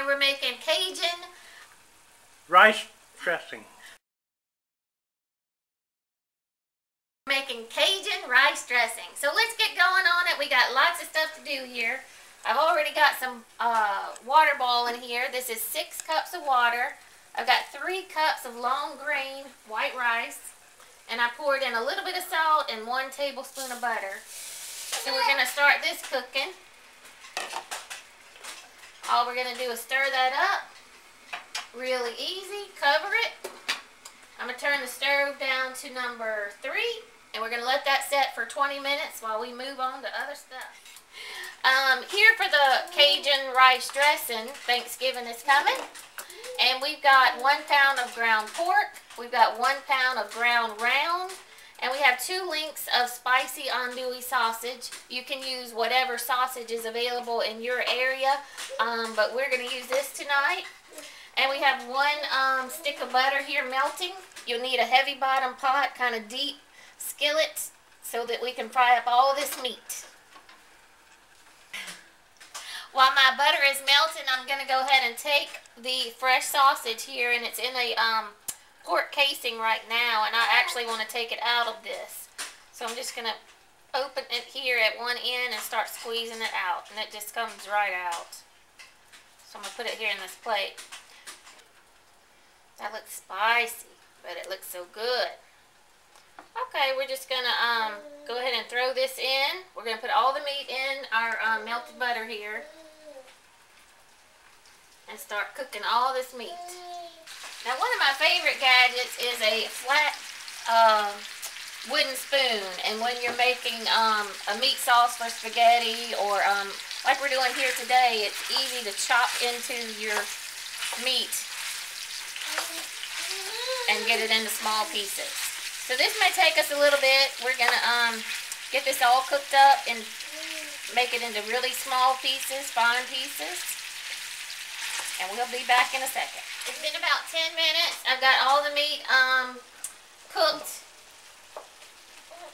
We're making Cajun rice dressing. Making Cajun rice dressing. So let's get going on it. We got lots of stuff to do here. I've already got some water boiling here. This is 6 cups of water. I've got 3 cups of long grain white rice. And I poured in a little bit of salt and 1 tablespoon of butter. So we're going to start this cooking. All we're going to do is stir that up. Really easy. Cover it. I'm going to turn the stove down to number 3. And we're going to let that set for 20 minutes while we move on to other stuff. Here for the Cajun rice dressing, Thanksgiving is coming. And we've got 1 pound of ground pork. We've got 1 pound of ground round. And we have 2 links of spicy andouille sausage. You can use whatever sausage is available in your area, but we're going to use this tonight. And we have 1 stick of butter here melting. You'll need a heavy bottom pot, kind of deep skillet, so that we can fry up all of this meat. While my butter is melting, I'm going to go ahead and take the fresh sausage here, and it's in a pork casing right now, and I actually want to take it out of this. So I'm just going to open it here at one end and start squeezing it out, and it just comes right out. So I'm going to put it here in this plate. That looks spicy, but it looks so good. Okay, we're just going to go ahead and throw this in. We're going to put all the meat in our melted butter here and start cooking all this meat. Now, one of my favorite gadgets is a flat wooden spoon. And when you're making a meat sauce for spaghetti or like we're doing here today, it's easy to chop into your meat and get it into small pieces. So this may take us a little bit. We're going to get this all cooked up and make it into really small pieces, fine pieces. And we'll be back in a second. It's been about 10 minutes. I've got all the meat cooked,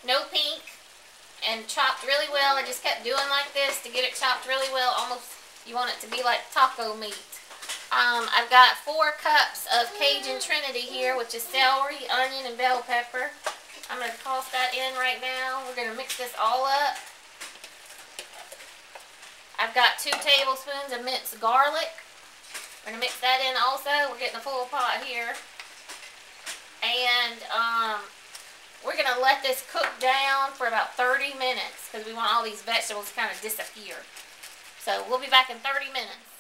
no pink, and chopped really well. I just kept doing like this to get it chopped really well. Almost, you want it to be like taco meat. I've got 4 cups of Cajun Trinity here, which is celery, onion, and bell pepper. I'm going to toss that in right now. We're going to mix this all up. I've got 2 tablespoons of minced garlic. We're going to mix that in also. We're getting a full pot here. And we're going to let this cook down for about 30 minutes because we want all these vegetables to kind of disappear. So we'll be back in 30 minutes.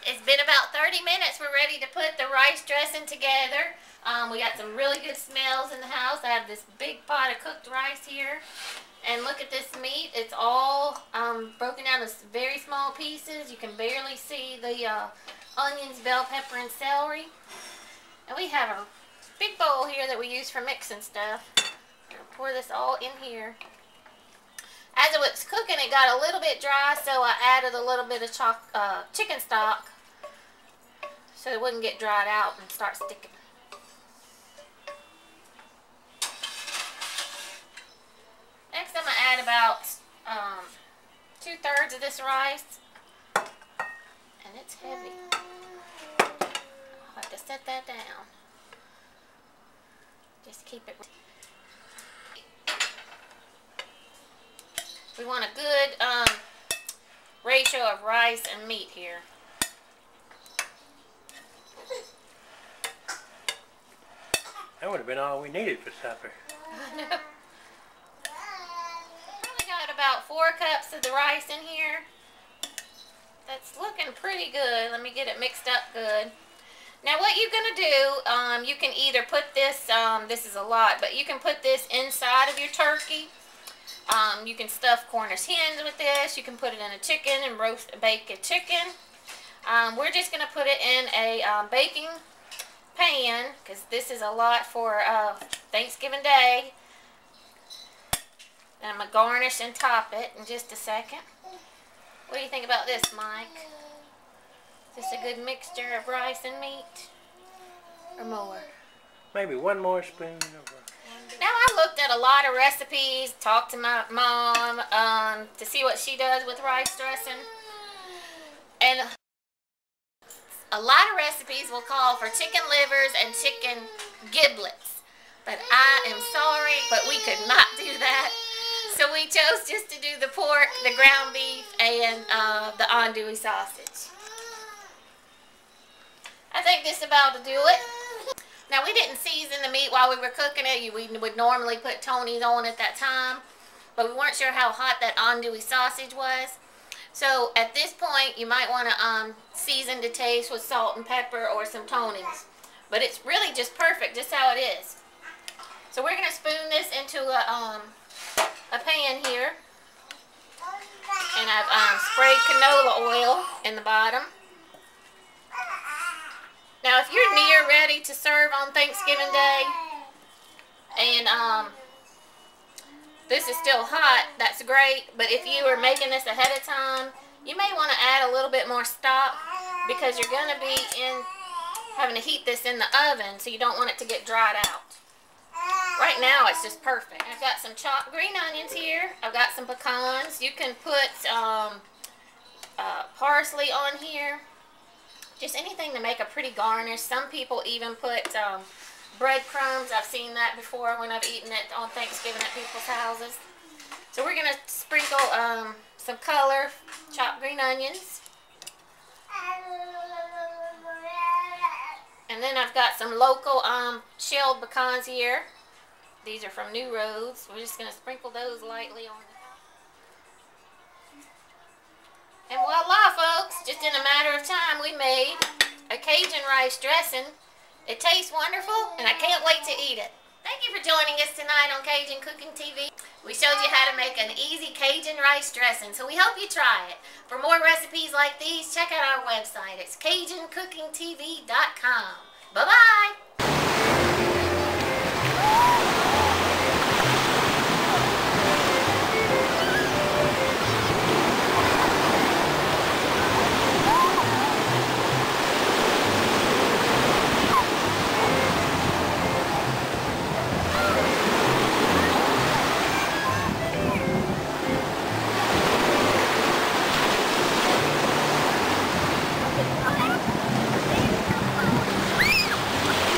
It's been about 30 minutes. We're ready to put the rice dressing together. We got some really good smells in the house. I have this big pot of cooked rice here. And look at this meat. It's all broken down into very small pieces. You can barely see the onions, bell pepper, and celery. And we have a big bowl here that we use for mixing stuff. I'm going to pour this all in here. As it was cooking, it got a little bit dry, so I added a little bit of chicken stock so it wouldn't get dried out and start sticking. Next, I'm going to add about 2/3 of this rice, and it's heavy. I'll have to set that down. Just keep it. We want a good ratio of rice and meat here. That would have been all we needed for supper. I know. About 4 cups of the rice in here. That's looking pretty good. Let me get it mixed up good. Now what you're going to do, you can either put this, this is a lot, but you can put this inside of your turkey. You can stuff Cornish hens with this. You can put it in a chicken and bake a chicken. We're just going to put it in a baking pan because this is a lot for Thanksgiving Day. And I'm going to garnish and top it in just a second. What do you think about this, Mike? Is this a good mixture of rice and meat? Or more? Maybe one more spoon. Now, I looked at a lot of recipes, talked to my mom to see what she does with rice dressing. And a lot of recipes will call for chicken livers and chicken giblets. But I am sorry, but we could not do that. So we chose just to do the pork, the ground beef, and the andouille sausage. I think this about to do it. Now, we didn't season the meat while we were cooking it. We would normally put Tony's on at that time, but we weren't sure how hot that andouille sausage was. So at this point, you might want to season to taste with salt and pepper or some Tony's. But it's really just perfect, just how it is. So we're going to spoon this into a pan here. And I've sprayed canola oil in the bottom. Now, if you're near ready to serve on Thanksgiving Day, and this is still hot, that's great. But if you are making this ahead of time, you may want to add a little bit more stock because you're going to be having to heat this in the oven, so you don't want it to get dried out. Right now, it's just perfect. I've got some chopped green onions here. I've got some pecans. You can put parsley on here. Just anything to make a pretty garnish. Some people even put breadcrumbs. I've seen that before when I've eaten it on Thanksgiving at people's houses. So we're going to sprinkle some color, chopped green onions. And then I've got some local shelled pecans here. These are from New Roads. We're just going to sprinkle those lightly on the top. And voila, folks, just in a matter of time, we made a Cajun rice dressing. It tastes wonderful, and I can't wait to eat it. Thank you for joining us tonight on Cajun Cooking TV. We showed you how to make an easy Cajun rice dressing, so we hope you try it. For more recipes like these, check out our website. It's CajunCookingTV.com. Bye-bye.